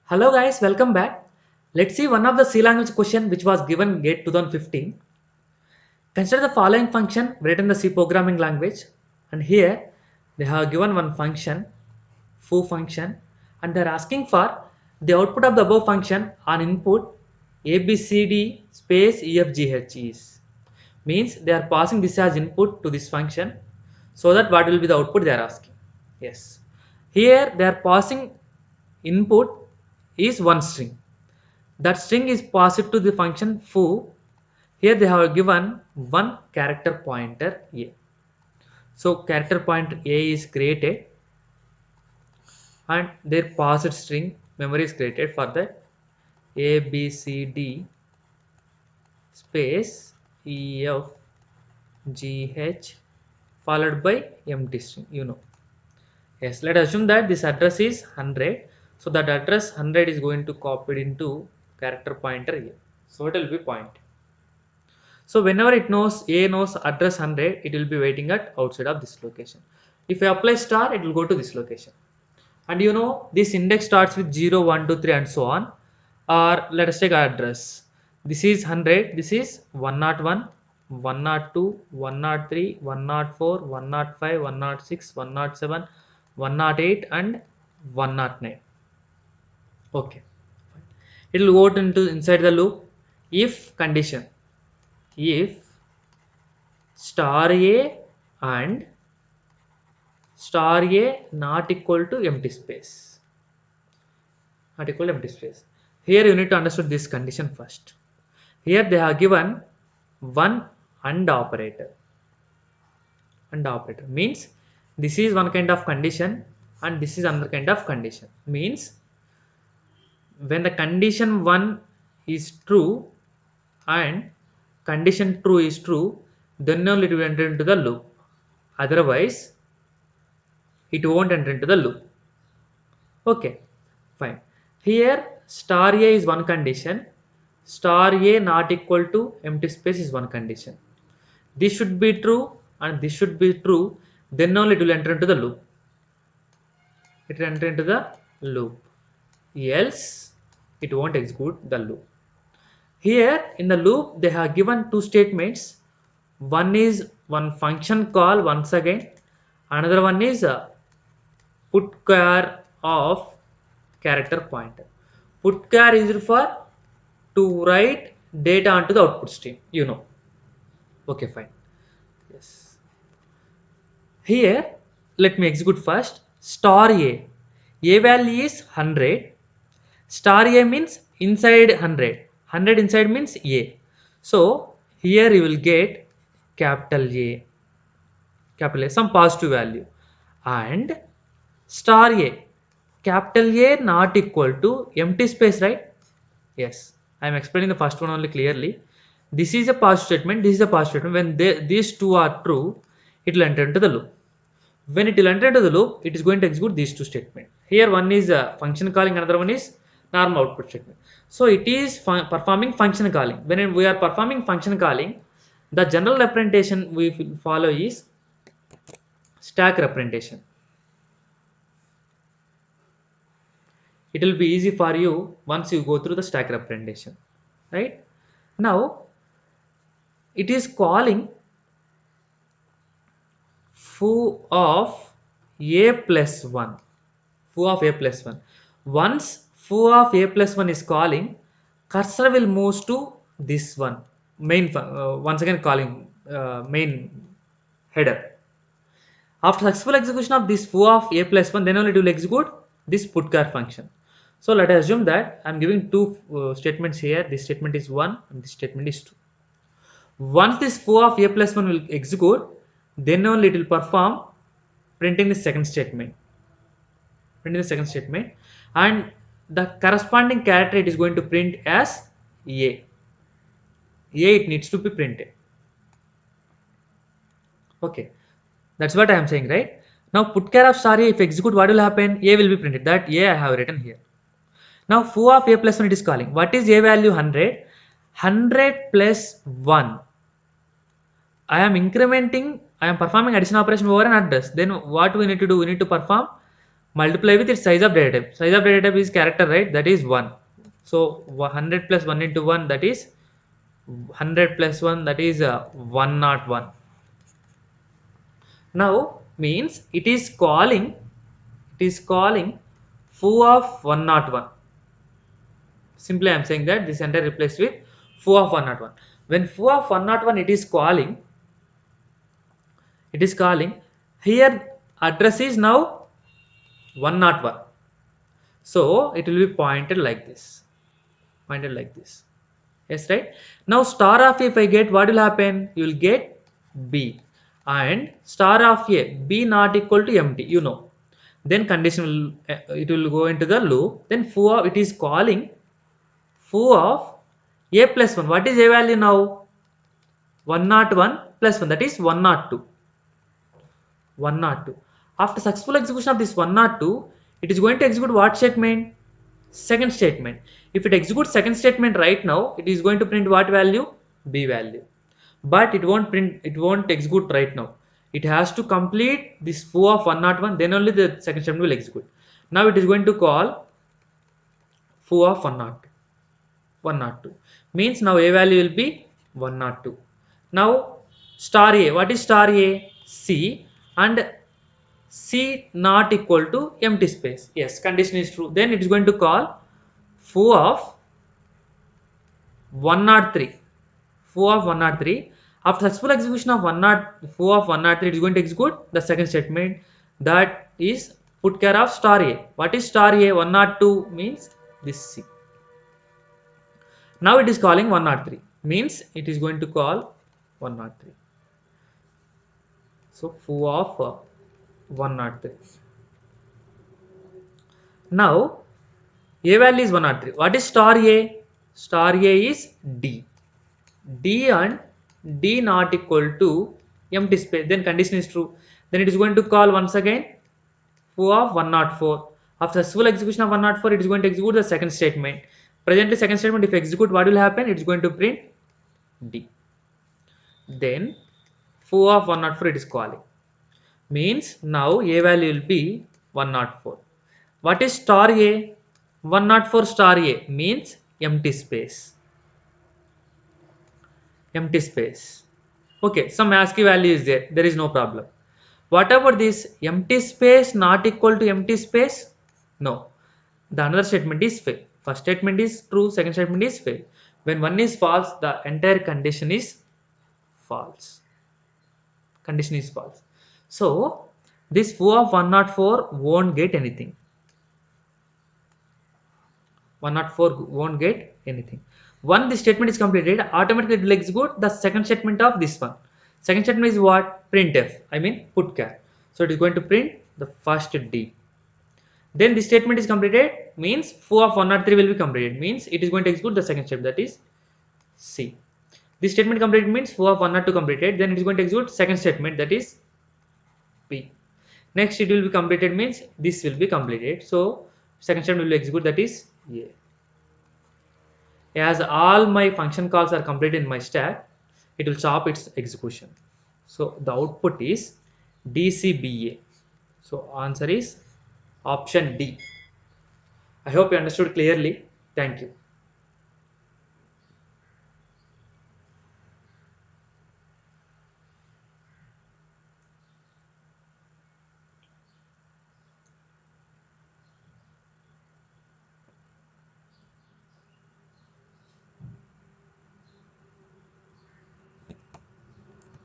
Hello guys, welcome back. Let's see one of the C language question which was given GATE 2015. Consider the following function written in the C programming language, and here they have given one function, foo function, and they are asking for the output of the above function on input ABCD space EFGH is. Means they are passing this as input to this function, so that what will be the output they are asking. Yes. Here they are passing input is one string. That string is passed to the function foo. Here they have given one character pointer a. So character pointer a is created and their passed string memory is created for that a b c d space e f g h followed by empty string. Yes, let us assume that this address is 100. So that address 100 is going to copied into character pointer a. So it will be point. So whenever it knows A knows address 100, it will be waiting at outside of this location. If I apply star, it will go to this location. And this index starts with 0, 1, 2, 3 and so on. Or let us take address. This is 100, this is 101, 102, 103, 104, 105, 106, 107, 108 and 109. Okay. It will go into inside the loop if condition. If star a and star a not equal to empty space, here you need to understand this condition first. Here they have given one and operator means this is one kind of condition and this is another kind of condition. Means when the condition 1 is true and condition true is true, then only it will enter into the loop. Otherwise it won't enter into the loop. Okay, fine. Here star a is one condition, star a not equal to empty space is one condition. This should be true and this should be true, then only it will enter into the loop. It will enter into the loop, else it won't execute the loop. Here in the loop they have given two statements. One is one function call once again, another one is put char of character pointer. Put char is for to write data onto the output stream. Okay, fine. Yes. Here, let me execute first. Star a. A value is 100. Star a means inside 100. 100 inside means a. So here you will get capital A, some positive value, and star a, capital A not equal to empty space, right? Yes, I am explaining the first one only clearly. This is a positive statement, this is a positive statement. When these two are true, it will enter into the loop. When it will enter into the loop, it is going to execute these two statements. Here one is function calling, another one is normal output statement. So it is performing function calling. When we are performing function calling, the general representation we follow is stack representation. It will be easy for you once you go through the stack representation, right? Now it is calling foo of a plus 1. Foo of a plus 1. Once foo of a plus 1 is calling, cursor will move to this one main once again calling main header. After successful execution of this foo of a plus 1, then only it will execute this putchar function. So let us assume that I am giving two statements here. This statement is 1 and this statement is 2. Once this foo of a plus 1 will execute, then only it will perform printing the second statement. And the corresponding character it is going to print as a. It needs to be printed. Okay, that's what I am saying, right? Now put char of star a, if execute, what will happen? A will be printed. That a I have written here. Now foo of a plus 1 it is calling. What is a value? 100. 100 plus 1. I am performing addition operation over an address. Then what we need to do? We need to perform multiply with its size of data type. Size of data type is character, right? That is 1. So 100 plus 1 into 1, that is 100 plus 1, that is 101. Now means it is calling foo of 101. Simply I am saying that this entire replaced with foo of 101. When foo of 101 it is calling here, address is now 101. So it will be pointed like this. Yes, right? Now star of if I get, what will happen? You will get B, and star of A, B not equal to empty, then condition will it will go into the loop. Then foo of, it is calling foo of A plus 1. What is A value now? 101 plus 1, that is 102. 102. After successful execution of this 102, it is going to execute what statement? Second statement. If it executes second statement right now, it is going to print what value? B value. But it won't execute right now. It has to complete this foo of 101, then only the second statement will execute. Now it is going to call foo of 102. 102 means now A value will be 102. Now star A, what is star A? C, and C not equal to empty space. Yes, condition is true. Then it is going to call foo of 103. Foo of 103. After successful execution of foo of 103, it is going to execute the second statement, that is put care of star A. What is star A? 102 means this C. Now it is calling 103 means it is going to call 103. So foo of 103. Now A value is 103. What is star A? Star A is D. D and D not equal to empty space. Then condition is true. Then it is going to call once again foo of 104. After successful execution of 104, it is going to execute the second statement. Presently second statement, if execute, what will happen? It is going to print D. Then foo of 104 it is calling. Means now A value will be 104. What is star A? 104 star A means empty space. Empty space. Okay, some ASCII value is there. There is no problem. What about this empty space not equal to empty space? No. The another statement is fail. First statement is true, second statement is fail. When one is false, the entire condition is false. Condition is false. So this foo of 104 won't get anything. 104 won't get anything. Once this statement is completed, automatically it will execute the second statement of this one. Second statement is what? Printf. I mean put char. So it is going to print the first D. Then this statement is completed means foo of 103 will be completed, means it is going to execute the second step, that is C. This statement completed means foo of 102 completed, then it is going to execute second statement, that is B. Next it will be completed means this will be completed, so second statement will execute, that is A. As all my function calls are completed in my stack, it will stop its execution. So the output is DCBA. So answer is option D. I hope you understood clearly. Thank you.